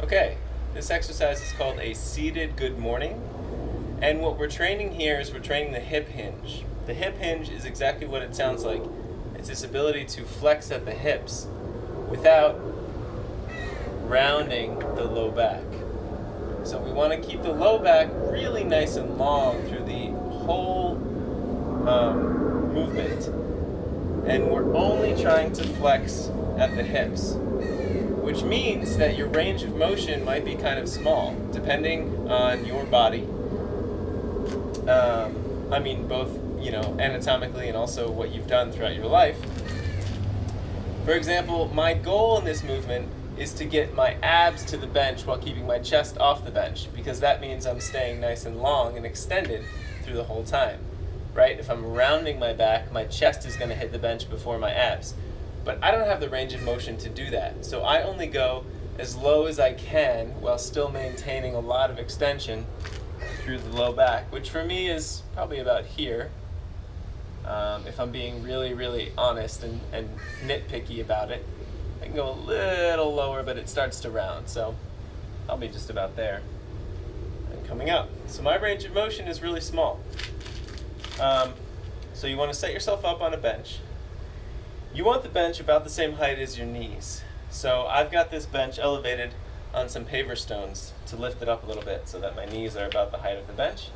Okay, this exercise is called a seated good morning. And what we're training here is we're training the hip hinge. The hip hinge is exactly what it sounds like. It's this ability to flex at the hips without rounding the low back. So we want to keep the low back really nice and long through the whole movement. And we're only trying to flex at the hips, which means that your range of motion might be kind of small, depending on your body. Both, anatomically and also what you've done throughout your life. For example, my goal in this movement is to get my abs to the bench while keeping my chest off the bench, because that means I'm staying nice and long and extended through the whole time, right? If I'm rounding my back, my chest is going to hit the bench before my abs. But I don't have the range of motion to do that, so I only go as low as I can while still maintaining a lot of extension through the low back, which for me is probably about here. If I'm being really, really honest and nitpicky about it, I can go a little lower, but it starts to round, so I'll be just about there and coming up. So my range of motion is really small. So you want to set yourself up on a bench. You want the bench about the same height as your knees. So I've got this bench elevated on some paver stones to lift it up a little bit so that my knees are about the height of the bench.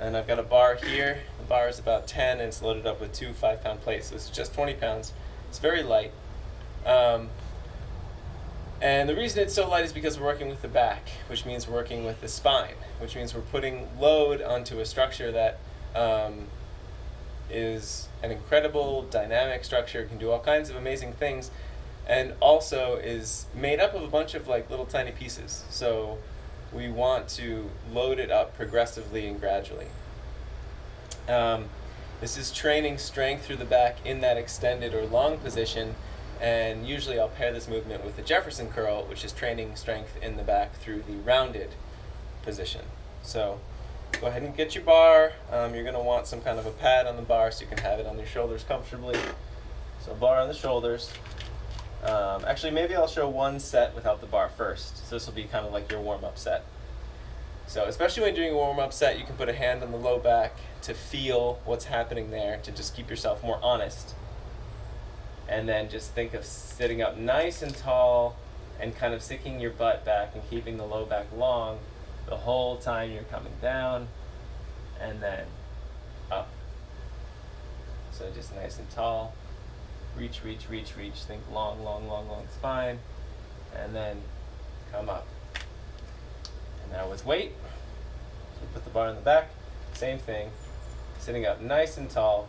And I've got a bar here. The bar is about 10 and it's loaded up with two 5-pound plates. So it's just 20 pounds. It's very light. And the reason it's so light is because we're working with the back, which means we're working with the spine, which means we're putting load onto a structure that is an incredible dynamic structure, can do all kinds of amazing things, and also is made up of a bunch of little tiny pieces. So we want to load it up progressively and gradually. This is training strength through the back in that extended or long position, and usually I'll pair this movement with the Jefferson curl, which is training strength in the back through the rounded position. So go ahead and get your bar. You're going to want some kind of a pad on the bar so you can have it on your shoulders comfortably. So bar on the shoulders. Actually, maybe I'll show one set without the bar first. So this will be kind of like your warm-up set. So especially when you're doing a warm-up set, you can put a hand on the low back to feel what's happening there, to just keep yourself more honest. And then just think of sitting up nice and tall and kind of sticking your butt back and keeping the low back long the whole time you're coming down and then up. So just nice and tall. Reach, reach, reach, reach. Think long, long, long, long spine. And then come up. And now with weight, so put the bar in the back. Same thing. Sitting up nice and tall.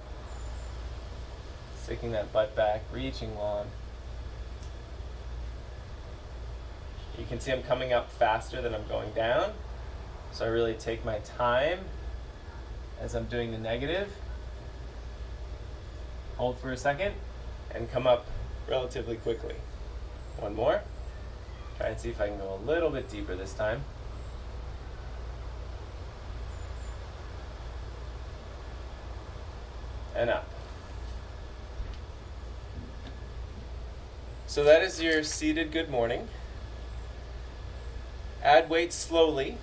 Sticking that butt back, reaching long. You can see I'm coming up faster than I'm going down. So I really take my time as I'm doing the negative. Hold for a second and come up relatively quickly. One more. Try and see if I can go a little bit deeper this time. And up. So that is your seated good morning. Add weight slowly.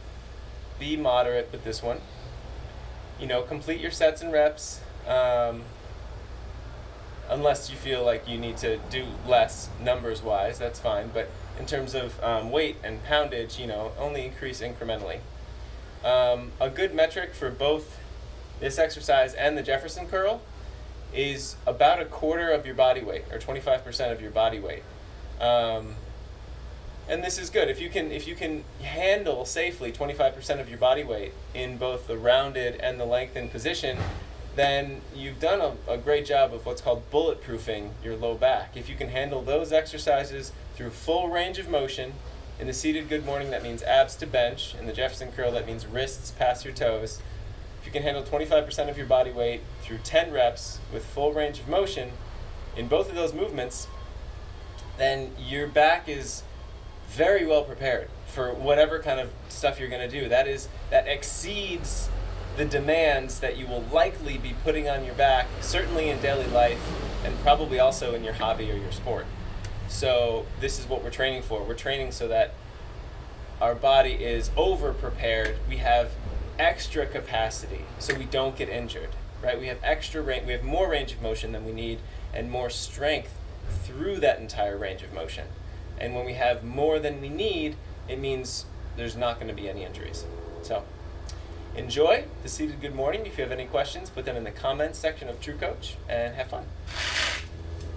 Be moderate with this one. Complete your sets and reps. Unless you feel like you need to do less numbers-wise, that's fine. But in terms of weight and poundage, only increase incrementally. A good metric for both this exercise and the Jefferson curl is about a quarter of your body weight, or 25% of your body weight. And this is good. If you can handle safely 25% of your body weight in both the rounded and the lengthened position, then you've done a great job of what's called bulletproofing your low back. If you can handle those exercises through full range of motion, in the seated good morning, that means abs to bench. In the Jefferson curl, that means wrists past your toes. If you can handle 25% of your body weight through 10 reps with full range of motion in both of those movements, then your back is very well prepared for whatever kind of stuff you're going to do. That exceeds the demands that you will likely be putting on your back, certainly in daily life, and probably also in your hobby or your sport. So this is what we're training for. We're training so that our body is over prepared. We have extra capacity so we don't get injured, right? We have extra range, we have more range of motion than we need and more strength through that entire range of motion. And when we have more than we need, it means there's not going to be any injuries. So enjoy the Seated Good Morning. If you have any questions, put them in the comments section of TrueCoach and have fun.